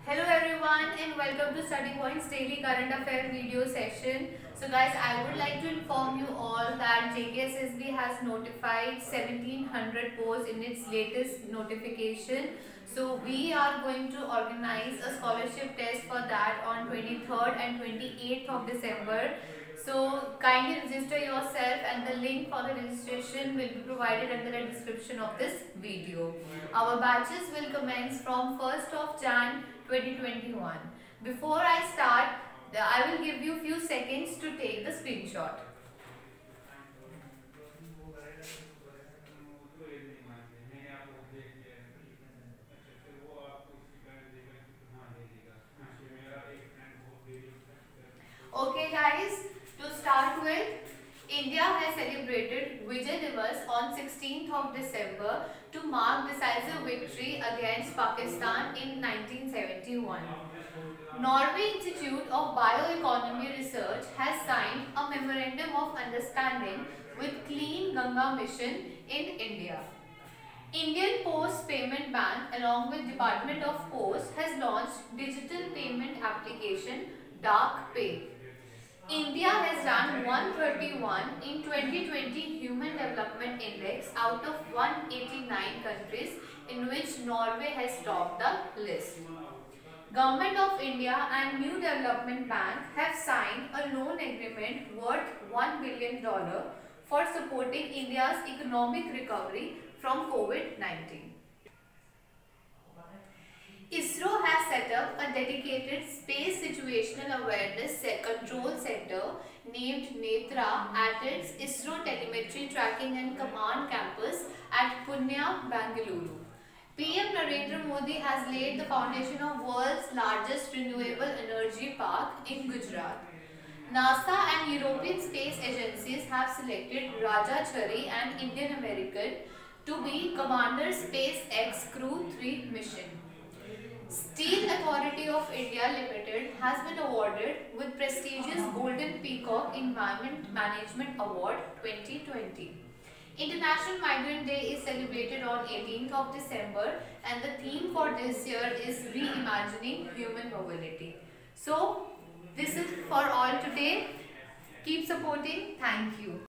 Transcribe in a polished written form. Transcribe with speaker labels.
Speaker 1: Hello everyone and welcome to Study Point's daily current affair video session. So guys, I would like to inform you all that JKSSB has notified 1700 posts in its latest notification. So we are going to organize a scholarship test for that on 23rd and 28th of December. So kindly register yourself and the link for the registration will be provided under the description of this video. Our batches will commence from 1st of Jan 2021. Before I start, I will give you few seconds to take the screenshot. Okay guys, to start with, India has celebrated Vijay Diwas on 16th of December to mark decisive victory against Pakistan in 1971. Norway Institute of Bioeconomy Research has signed a memorandum of understanding with Clean Ganga Mission in India. Indian Post Payment Bank along with Department of Post has launched digital payment application Dak Pay. India has ranked 131 in 2020 Human Development Index out of 189 countries, in which Norway has topped the list. Government of India and New Development Bank have signed a loan agreement worth $1 billion for supporting India's economic recovery from COVID-19. ISRO has set up a dedicated Space Situational Awareness Control Center named Netra at its ISRO Telemetry Tracking and Command Campus at Punya, Bangalore. PM Narendra Modi has laid the foundation of world's largest renewable energy park in Gujarat. NASA and European space agencies have selected Raja Chari and Indian American to be Commander SpaceX Crew 3 mission. Steel Authority of India Limited has been awarded with prestigious Golden Peacock Environment Management Award 2020. International Migrant Day is celebrated on 18th of December and the theme for this year is Reimagining Human Mobility. So, this is for all today. Keep supporting. Thank you.